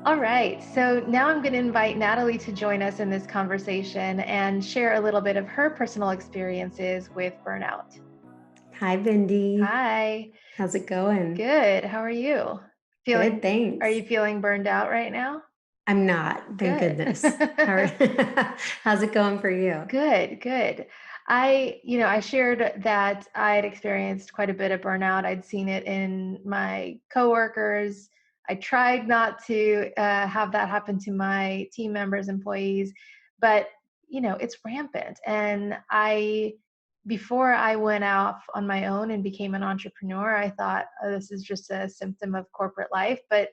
All right. So now I'm going to invite Natalie to join us in this conversation and share a little bit of her personal experiences with burnout. Hi, Bindi. Hi. How's it going? Good. How are you? Good, Are thanks. you feeling burned out right now? I'm not, thank Good. goodness. How's it going for you? Good, good. I shared that I'd experienced quite a bit of burnout. I'd seen it in my coworkers. I tried not to have that happen to my team members, employees, but it's rampant. Before I went off on my own and became an entrepreneur, I thought, oh, this is just a symptom of corporate life, but it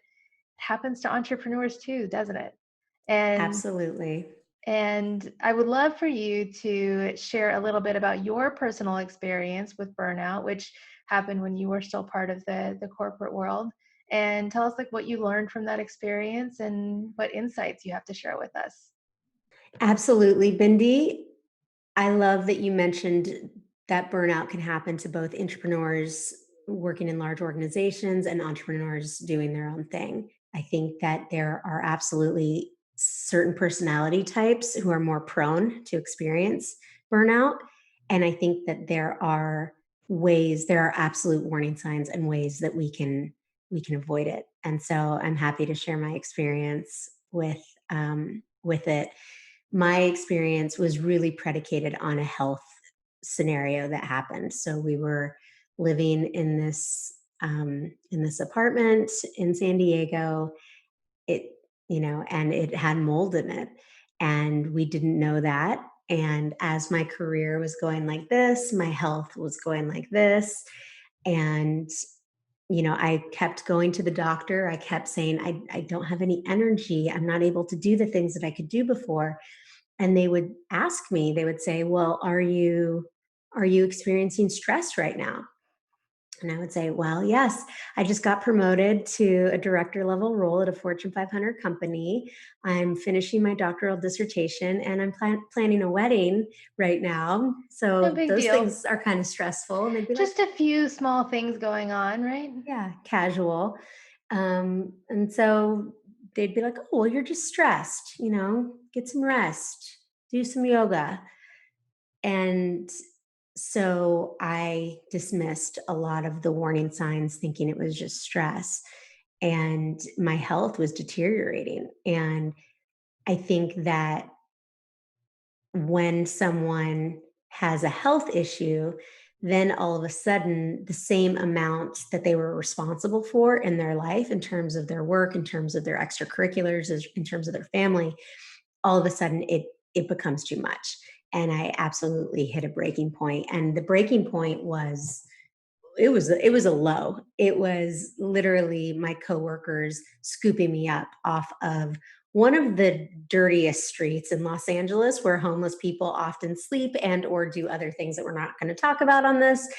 happens to entrepreneurs too, doesn't it? And Absolutely. and I would love for you to share a little bit about your personal experience with burnout, which happened when you were still part of the corporate world. And tell us like what you learned from that experience and what insights you have to share with us. Absolutely, Bindi. I love that you mentioned that burnout can happen to both entrepreneurs working in large organizations and entrepreneurs doing their own thing. I think that there are absolutely certain personality types who are more prone to experience burnout. And I think that there are absolute warning signs and ways that we can avoid it. And so I'm happy to share my experience with it. My experience was really predicated on a health scenario that happened. So we were living in this apartment in San Diego. It and it had mold in it, and we didn't know that. And as my career was going like this, my health was going like this, and I kept going to the doctor. I kept saying, I don't have any energy. I'm not able to do the things that I could do before. And they would ask me, they would say, well, are you experiencing stress right now? And I would say, well, yes, I just got promoted to a director level role at a Fortune 500 company. I'm finishing my doctoral dissertation and I'm planning a wedding right now. No So big those deal. things are kind of stressful. And they'd be like, Just a few small things going on, right? yeah, casual. And so they'd be like, oh, well, you're just stressed, get some rest, do some yoga. And so I dismissed a lot of the warning signs, thinking it was just stress. And my health was deteriorating. And I think that when someone has a health issue, then all of a sudden, the same amount that they were responsible for in their life, in terms of their work, in terms of their extracurriculars, in terms of their family, all of a sudden it becomes too much. And I absolutely hit a breaking point. And the breaking point was it was a low. It was literally my coworkers scooping me up off of one of the dirtiest streets in Los Angeles, where homeless people often sleep and or do other things that we're not going to talk about on this.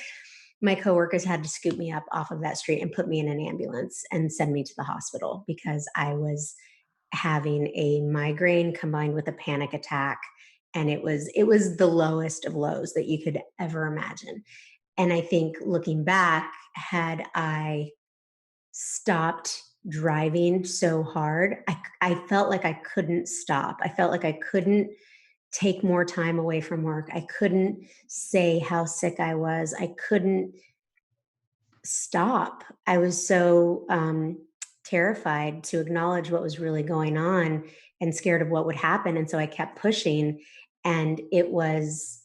My coworkers had to scoop me up off of that street and put me in an ambulance and send me to the hospital because I was having a migraine combined with a panic attack, and it was the lowest of lows that you could ever imagine. And I think looking back, had I stopped driving so hard, I felt like I couldn't stop. I felt like I couldn't take more time away from work. I couldn't say how sick I was. I couldn't stop. I was so terrified to acknowledge what was really going on and scared of what would happen. And so I kept pushing. And it was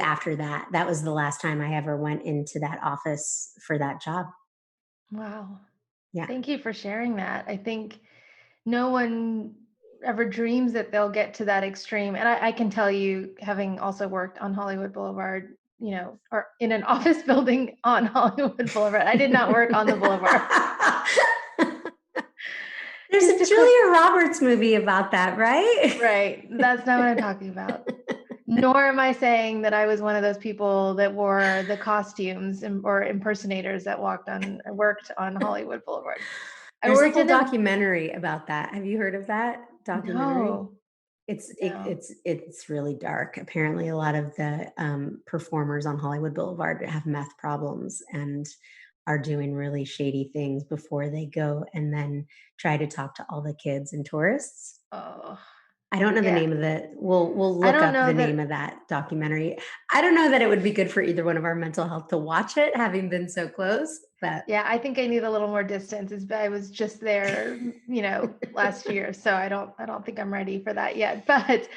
after that. That was the last time I ever went into that office for that job. Wow. Yeah. Thank you for sharing that. I think no one ever dreams that they'll get to that extreme. And I can tell you, having also worked on Hollywood Boulevard, or in an office building on Hollywood Boulevard. I did not work on the boulevard. There's Just a to clip, Julia Roberts movie about that, right? right. That's not what I'm talking about. Nor am I saying that I was one of those people that wore the costumes or impersonators that worked on Hollywood Boulevard. I There's a worked whole in a documentary about that. Have you heard of that documentary? no, no. It's really dark. Apparently, a lot of the performers on Hollywood Boulevard have meth problems, and are doing really shady things before they go and then try to talk to all the kids and tourists. Oh, I don't know the yeah. name of the we'll I look don't up know the name that. of that documentary. I don't know that it would be good for either one of our mental health to watch it, having been so close, but Yeah, I think I need a little more distance. I was just there, last year, so I don't think I'm ready for that yet. But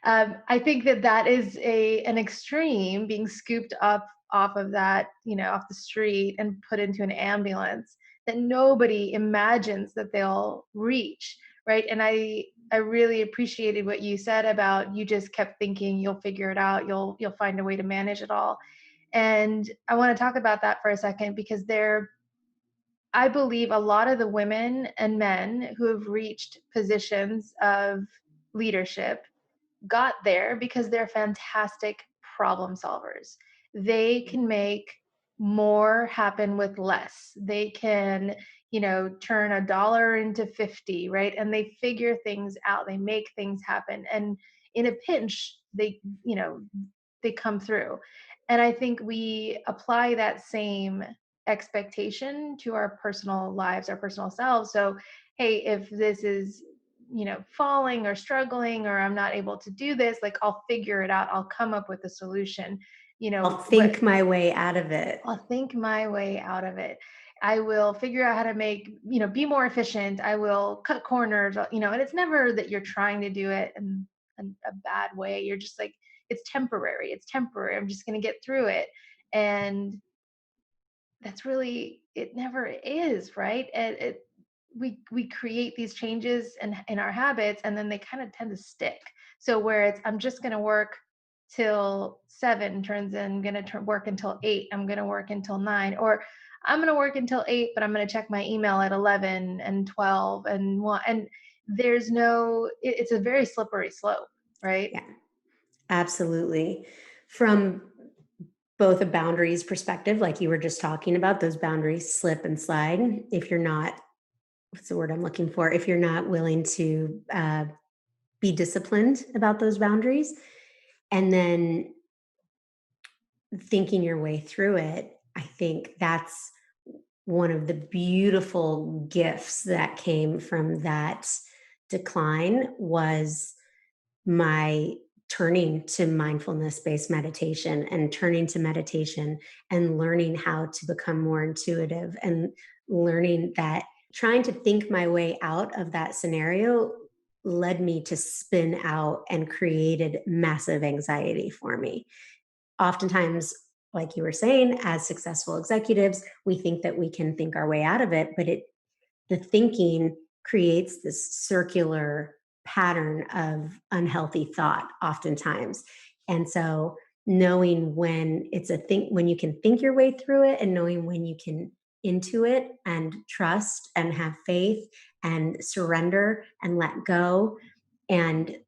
I think that that is an extreme being scooped up off of that, off the street and put into an ambulance that nobody imagines that they'll reach, right? And I really appreciated what you said about you just kept thinking you'll figure it out, you'll find a way to manage it all. And I want to talk about that for a second because I believe a lot of the women and men who have reached positions of leadership got there because they're fantastic problem solvers. They can make more happen with less. They can, turn a dollar into 50, right? And they figure things out. They make things happen. And in a pinch, they come through. And I think we apply that same expectation to our personal lives, our personal selves. So, hey, if this is, falling or struggling, or I'm not able to do this, like I'll figure it out. I'll come up with a solution. I'll What think my way out of it. I'll think my way out of it. I will figure out how to be more efficient. I will cut corners, and it's never that you're trying to do it in a bad way. You're just like, it's temporary. It's temporary. I'm just going to get through it. And that's really, it never is, right? We create these changes in our habits, and then they kind of tend to stick. So where it's I'm just going to work till 7 turns in, I'm going to work until 8, I'm going to work until 9, or I'm going to work until 8, but I'm going to check my email at 11 and 12 and 1. And there's no it's a very slippery slope, right? Yeah, absolutely. From both a boundaries perspective, like you were just talking about, those boundaries slip and slide if you're not, what's the word I'm looking for? If you're not willing to be disciplined about those boundaries, and then thinking your way through it, I think that's one of the beautiful gifts that came from that decline was my turning to mindfulness based meditation and turning to meditation and learning how to become more intuitive and learning that trying to think my way out of that scenario led me to spin out and created massive anxiety for me. Oftentimes, like you were saying, as successful executives, we think that we can think our way out of it, but the thinking creates this circular pattern of unhealthy thought oftentimes. And so knowing when it's a think when you can think your way through it and knowing when you can intuit and trust and have faith and surrender and let go, and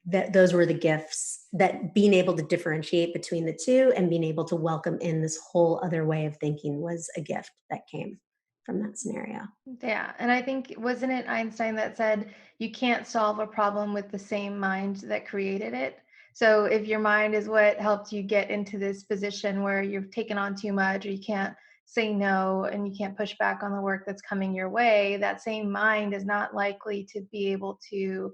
that those were the gifts, that being able to differentiate between the two and being able to welcome in this whole other way of thinking was a gift that came from that scenario. Yeah, and I think wasn't it Einstein that said you can't solve a problem with the same mind that created it? So if your mind is what helped you get into this position where you've taken on too much, or you can't say no and you can't push back on the work that's coming your way, that same mind is not likely to be able to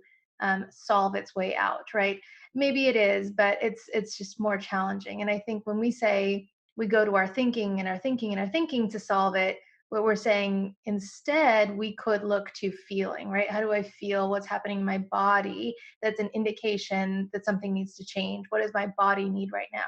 solve its way out, right? Maybe it is, but it's just more challenging. And I think when we say we go to our thinking and our thinking and our thinking to solve it, what we're saying instead, we could look to feeling, right? How do I feel? What's happening in my body? That's an indication that something needs to change. What does my body need right now?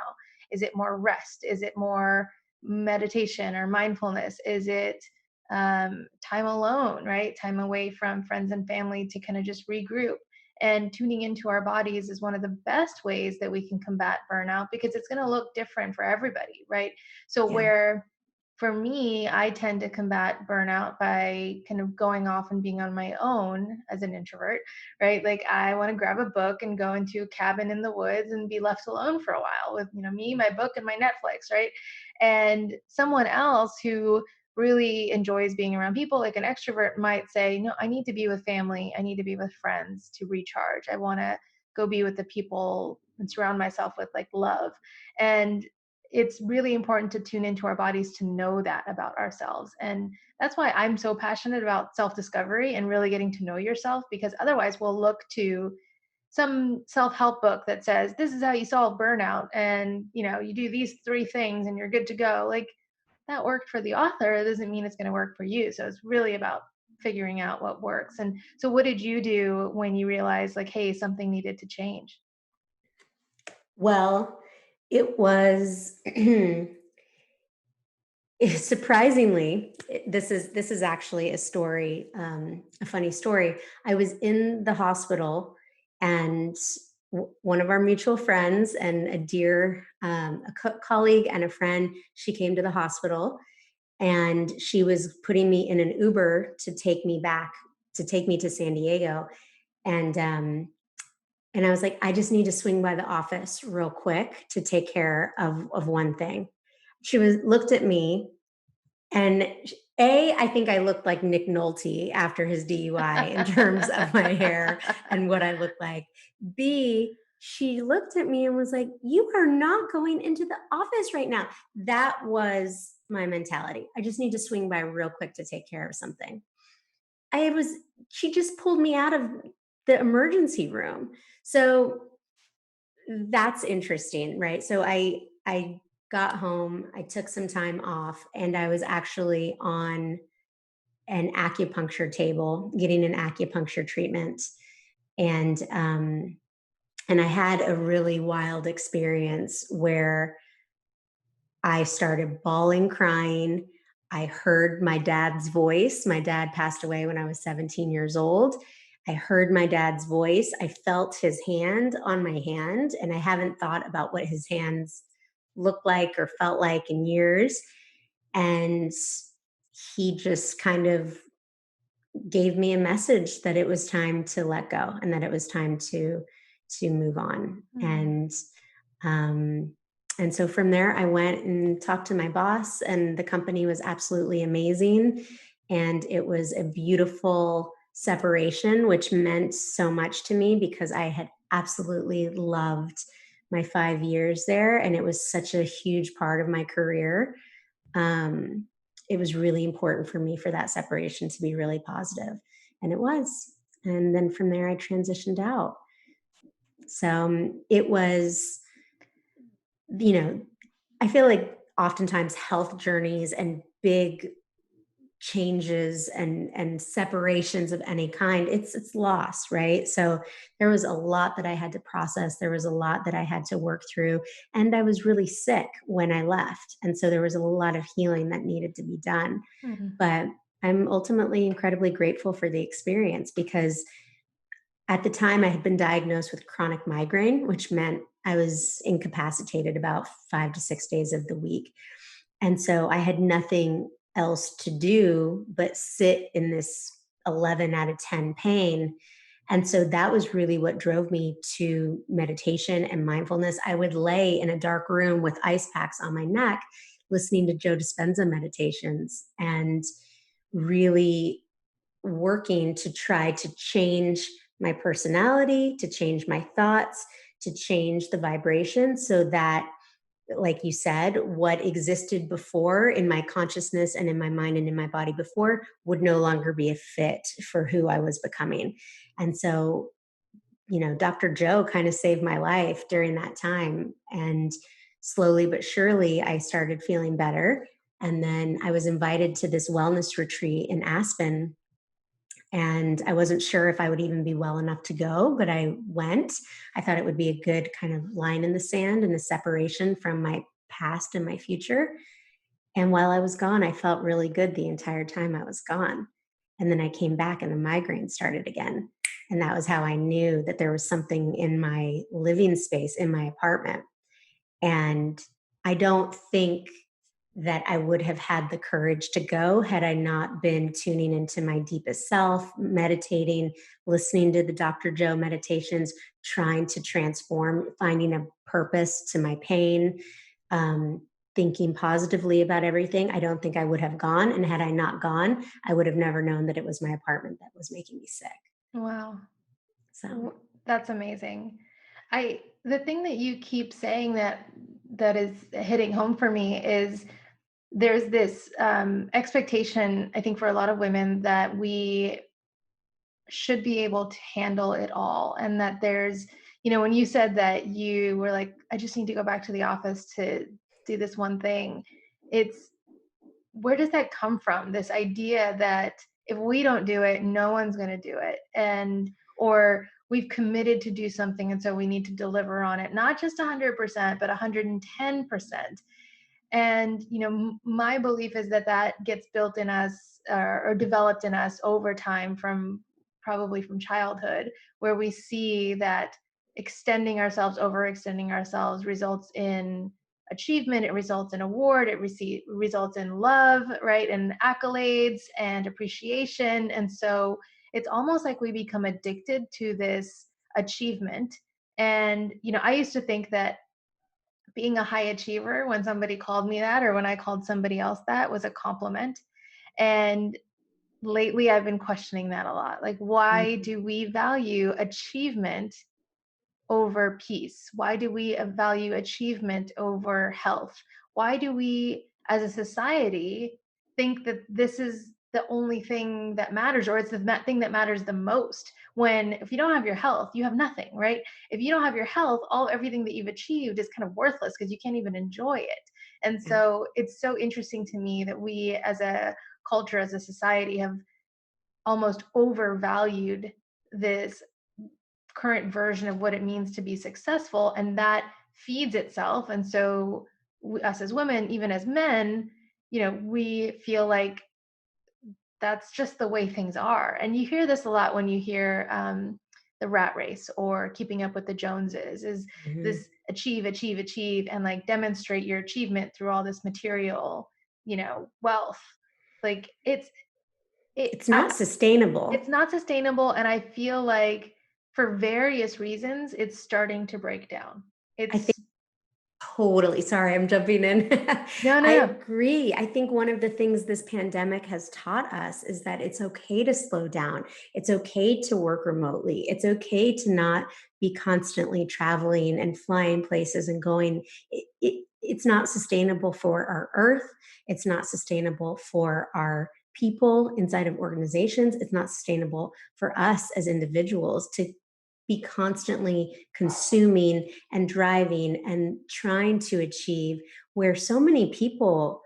Is it more rest? Is it more meditation or mindfulness? Is it time alone, right? Time away from friends and family to kind of just regroup. And tuning into our bodies is one of the best ways that we can combat burnout because it's going to look different for everybody, right? So, Yeah. where for me, I tend to combat burnout by kind of going off and being on my own as an introvert, right? Like I want to grab a book and go into a cabin in the woods and be left alone for a while with, me, my book, and my Netflix, right? And someone else who really enjoys being around people, like an extrovert, might say, no, I need to be with family. I need to be with friends to recharge. I want to go be with the people and surround myself with like love. And it's really important to tune into our bodies to know that about ourselves. And that's why I'm so passionate about self discovery and really getting to know yourself, because otherwise we'll look to some self-help book that says this is how you solve burnout, and you do these three things and you're good to go. Like, that worked for the author, it doesn't mean it's going to work for you. So it's really about figuring out what works. And so what did you do when you realized, like, hey, something needed to change? Well, it was surprisingly, this is actually a story, a funny story. I was in the hospital, and one of our mutual friends and a dear colleague and a friend, she came to the hospital, and she was putting me in an Uber to take me to San Diego, and I was like, I just need to swing by the office real quick to take care of one thing. She was looked at me, and I think I looked like Nick Nolte after his DUI in terms of my hair and what I looked like. B, she looked at me and was like, "You are not going into the office right now." That was my mentality. I just need to swing by real quick to take care of something. I was She just pulled me out of the emergency room. So that's interesting, right? So I got home, I took some time off, and I was actually on an acupuncture table getting an acupuncture treatment. And I had a really wild experience where I started bawling, crying. I heard my dad's voice. My dad passed away when I was 17 years old. I heard my dad's voice. I felt his hand on my hand, and I haven't thought about what his hands looked like or felt like in years. And he just kind of gave me a message that it was time to let go and that it was time to move on. Hmm. Um, and so from there, I went and talked to my boss, and the company was absolutely amazing. And it was a beautiful separation, which meant so much to me because I had absolutely loved my 5 years there. And it was such a huge part of my career. um, it was really important for me for that separation to be really positive, and it was. And then from there, I transitioned out. So it was, you know, I feel like oftentimes health journeys and big changes and separations of any kind, it's loss, right? So there was a lot that I had to process, there was a lot that I had to work through, and I was really sick when I left, and so there was a lot of healing that needed to be done. Hmm. But I'm ultimately incredibly grateful for the experience because at the time I had been diagnosed with chronic migraine, which meant I was incapacitated about 5 to 6 days of the week. And so I had nothing else to do but sit in this 11 out of 10 pain. And so that was really what drove me to meditation and mindfulness. I would lay in a dark room with ice packs on my neck, listening to Joe Dispenza meditations and really working to try to change my personality, to change my thoughts, to change the vibration so that, like you said, what existed before in my consciousness and in my mind and in my body before would no longer be a fit for who I was becoming. And so, Dr. Joe kind of saved my life during that time. And slowly but surely, I started feeling better. And then I was invited to this wellness retreat in Aspen, and I wasn't sure if I would even be well enough to go, but I went. I thought it would be a good kind of line in the sand and a separation from my past and my future. And while I was gone, I felt really good the entire time I was gone. And then I came back and the migraine started again. And that was how I knew that there was something in my living space in my apartment. And I don't think that I would have had the courage to go had I not been tuning into my deepest self, meditating, listening to the Dr. Joe meditations, trying to transform, finding a purpose to my pain, um, thinking positively about everything. I don't think I would have gone. And had I not gone, I would have never known that it was my apartment that was making me sick. Wow. So, That's amazing. The thing that you keep saying that that is hitting home for me is there's this expectation, I think, for a lot of women that we should be able to handle it all. And that there's, when you said that you were like, I just need to go back to the office to do this one thing, it's where does that come from? This idea that if we don't do it, no one's going to do it. And, or we've committed to do something. And so we need to deliver on it, not just 100%, but 110%. And my belief is that that gets built in us, or developed in us over time, from probably from childhood, where we see that extending ourselves, overextending ourselves, results in achievement, it results in award, results in love, right, and accolades and appreciation. And so it's almost like we become addicted to this achievement. And I used to think that being a high achiever, when somebody called me that, or when I called somebody else that, was a compliment. And lately I've been questioning that a lot. Like, why Mhm. do we value achievement over peace? Why do we value achievement over health? Why do we, as a society, think that this is the only thing that matters, or it's the thing that matters the most? When if you don't have your health, you have nothing, right? If you don't have your health, everything that you've achieved is kind of worthless because you can't even enjoy it. And Yeah. so it's so interesting to me that we, as a culture, as a society, have almost overvalued this current version of what it means to be successful, and that feeds itself. And so us as women, even as men, we feel like that's just the way things are. And you hear this a lot when you hear the rat race or keeping up with the Joneses, is Mhm. this achieve, achieve, achieve, and like demonstrate your achievement through all this material, wealth. Like it It's not it's sustainable. not sustainable, and I feel like for various reasons, it's starting to break down. I think It's totally. Sorry, I'm jumping in. no, no, I no. agree. I think one of the things this pandemic has taught us is that it's okay to slow down. It's okay to work remotely. It's okay to not be constantly traveling and flying places and going. It's not sustainable for our earth. It's not sustainable for our people inside of organizations. It's not sustainable for us as individuals to be constantly consuming and driving and trying to achieve, where so many people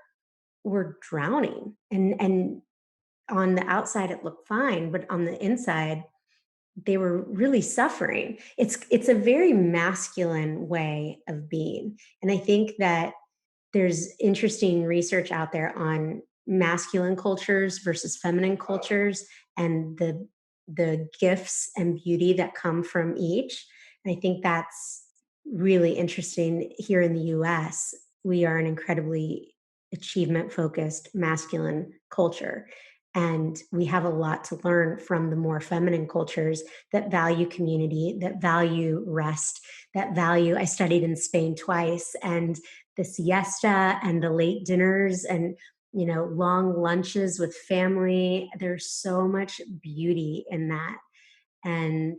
were drowning, and on the outside it looked fine, but on the inside they were really suffering. It's a very masculine way of being, and I think that there's interesting research out there on masculine cultures versus feminine cultures, and the gifts and beauty that come from each. And I think that's really interesting. Here in the US, we are an incredibly achievement focused masculine culture. And we have a lot to learn from the more feminine cultures that value community, that value rest, that value. I studied in Spain twice, and the siesta and the late dinners and long lunches with family, there's so much beauty in that. And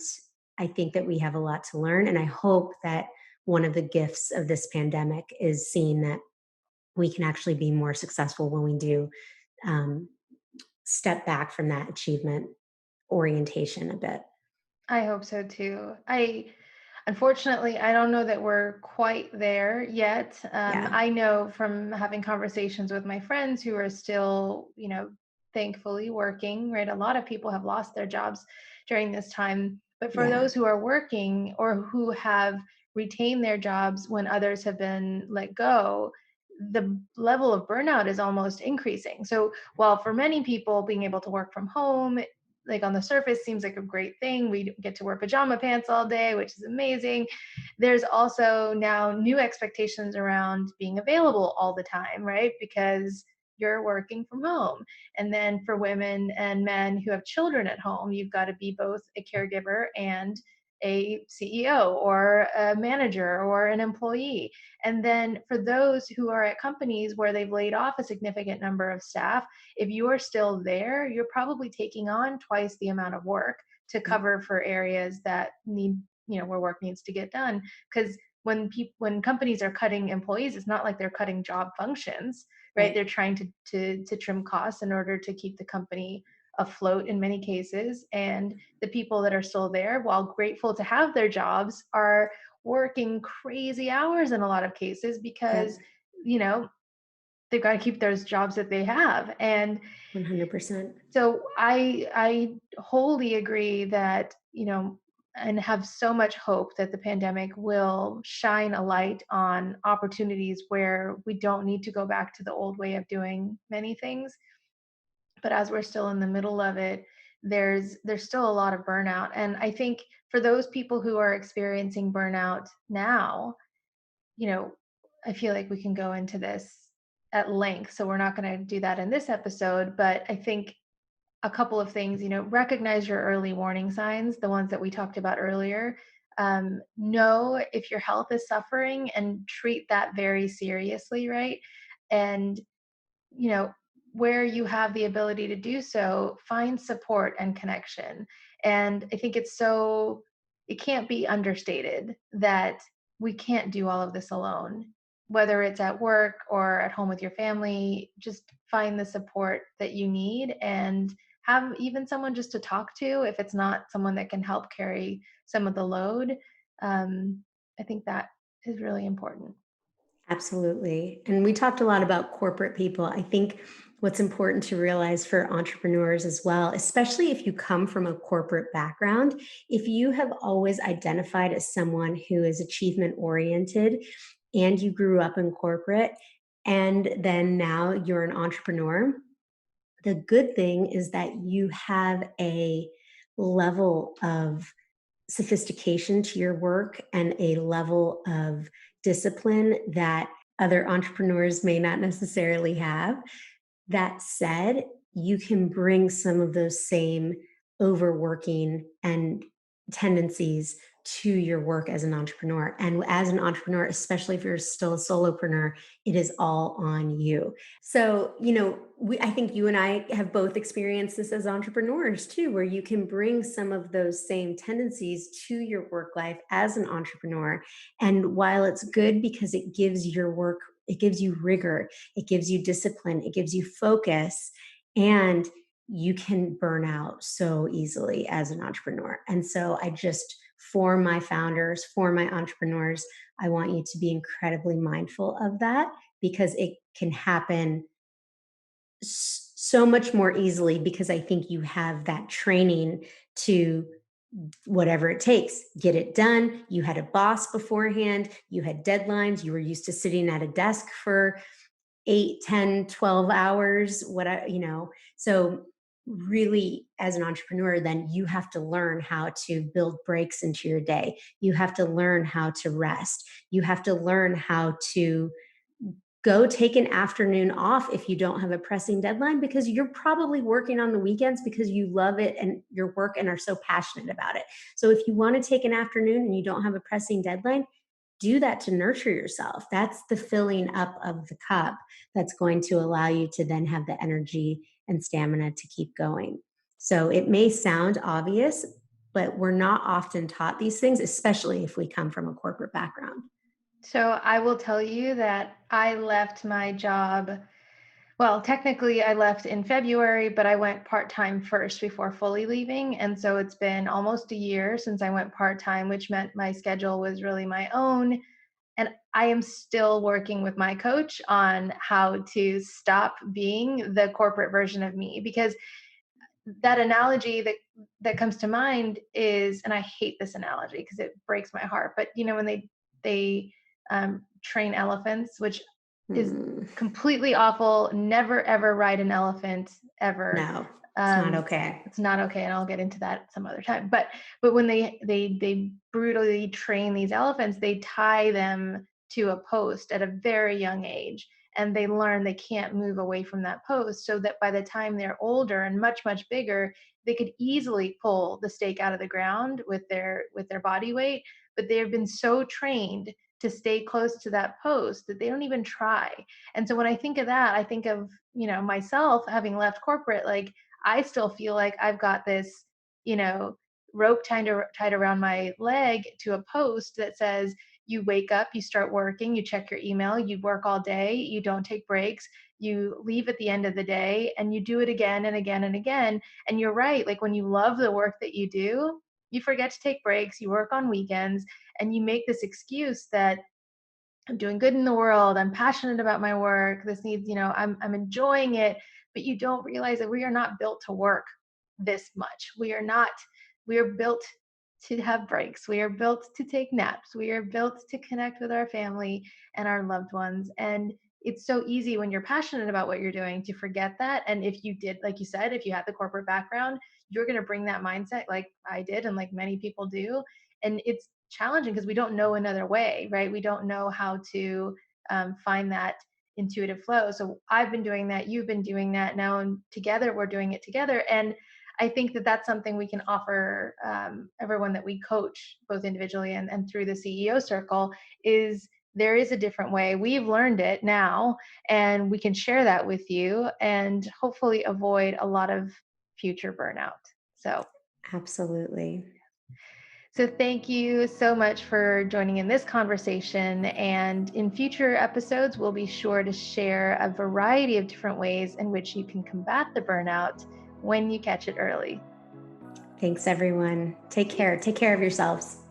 I think that we have a lot to learn, and I hope that one of the gifts of this pandemic is seeing that we can actually be more successful when we do um, step back from that achievement orientation a bit. I hope so too. Unfortunately, I don't know that we're quite there yet. Yeah. I know from having conversations with my friends who are still, thankfully working, right? A lot of people have lost their jobs during this time. But for Yeah. those who are working or who have retained their jobs when others have been let go, the level of burnout is almost increasing. So while for many people being able to work from home, like on the surface seems like a great thing, we get to wear pajama pants all day, which is amazing. There's also now new expectations around being available all the time, right? Because you're working from home. And then for women and men who have children at home, you've got to be both a caregiver and a CEO or a manager or an employee. And then for those who are at companies where they've laid off a significant number of staff, if you are still there, you're probably taking on twice the amount of work to Yep. cover for areas that need, where work needs to get done. Because when companies are cutting employees, it's not like they're cutting job functions, right? Right. They're trying to trim costs in order to keep the company afloat in many cases. And the people that are still there, while grateful to have their jobs, are working crazy hours in a lot of cases because, Yep. you know, they've got to keep those jobs that they have. And 100%. so I wholly agree that, and have so much hope that the pandemic will shine a light on opportunities where we don't need to go back to the old way of doing many things. But as we're still in the middle of it, there's still a lot of burnout. And I think for those people who are experiencing burnout now, you know, I feel like we can go into this at length. So we're not going to do that in this episode, but I think a couple of things, recognize your early warning signs, the ones that we talked about earlier. Know if your health is suffering and treat that very seriously, right? And you know, where you have the ability to do so, find support and connection. And I think it can't be understated that we can't do all of this alone. Whether it's at work or at home with your family, just find the support that you need and have even someone just to talk to if it's not someone that can help carry some of the load. Um, I think that is really important. Absolutely. And we talked a lot about corporate people. I think what's important to realize for entrepreneurs as well, especially if you come from a corporate background, if you have always identified as someone who is achievement oriented and you grew up in corporate and then now you're an entrepreneur, the good thing is that you have a level of sophistication to your work and a level of discipline that other entrepreneurs may not necessarily have. That said, you can bring some of those same overworking and tendencies to your work as an entrepreneur. And as an entrepreneur, especially if you're still a solopreneur, it is all on you. So, I think you and I have both experienced this as entrepreneurs too, where you can bring some of those same tendencies to your work life as an entrepreneur. And while it's good because it gives your work, it gives you rigor, it gives you discipline, it gives you focus, and you can burn out so easily as an entrepreneur. And so for my founders, for my entrepreneurs, I want you to be incredibly mindful of that because it can happen so much more easily because I think you have that training to whatever it takes, get it done. You had a boss beforehand, you had deadlines, you were used to sitting at a desk for 8, 10, 12 hours, So really as an entrepreneur, then you have to learn how to build breaks into your day. You have to learn how to rest. You have to learn how to go take an afternoon off if you don't have a pressing deadline because you're probably working on the weekends because you love it and your work and are so passionate about it. So if you want to take an afternoon and you don't have a pressing deadline, do that to nurture yourself. That's the filling up of the cup that's going to allow you to then have the energy and stamina to keep going. So it may sound obvious, but we're not often taught these things, especially if we come from a corporate background. So I will tell you that I left my job. Well, technically, I left in February, but I went part time first before fully leaving. And so it's been almost a year since I went part time, which meant my schedule was really my own. And I am still working with my coach on how to stop being the corporate version of me because that analogy that comes to mind is, and I hate this analogy because it breaks my heart, but when they train elephants, which is Hmm. completely awful. Never ever ride an elephant ever. No, it's not um okay. it's not okay, and I'll get into that some other time. But when they brutally train these elephants, they tie them to a post at a very young age, and they learn they can't move away from that post, so that by the time they're older and much bigger, they could easily pull the stake out of the ground with their body weight. But they have been so trained to stay close to that post that they don't even try. And so when I think of that, I think of myself having left corporate. Like, I still feel like I've got this you know rope tied around my leg to a post that says, You wake up, you start working, you check your email, you work all day, you don't take breaks, you leave at the end of the day, and you do it again and again and again. And you're right, like when you love the work that you do, you forget to take breaks, you work on weekends, and you make this excuse that I'm doing good in the world. I'm passionate about my work. This needs, I'm enjoying it. But you don't realize that we are not built to work this much. We are not. We are built to have breaks. We are built to take naps. We are built to connect with our family and our loved ones. And it's so easy when you're passionate about what you're doing to forget that. And if you did, like you said, if you had the corporate background, you're going to bring that mindset like I did and like many people do. And it's challenging because we don't know another way, right? We don't know how to find that intuitive flow. So I've been doing that, you've been doing that now, and together we're doing it together. And I think that that's something we can offer everyone that we coach, both individually and through the CEO circle, is there is a different way. We've learned it now, and we can share that with you and hopefully avoid a lot of future burnout. So Absolutely. so, thank you so much for joining in this conversation. And in future episodes, we'll be sure to share a variety of different ways in which you can combat the burnout when you catch it early. Thanks, everyone. Take care. Take care of yourselves.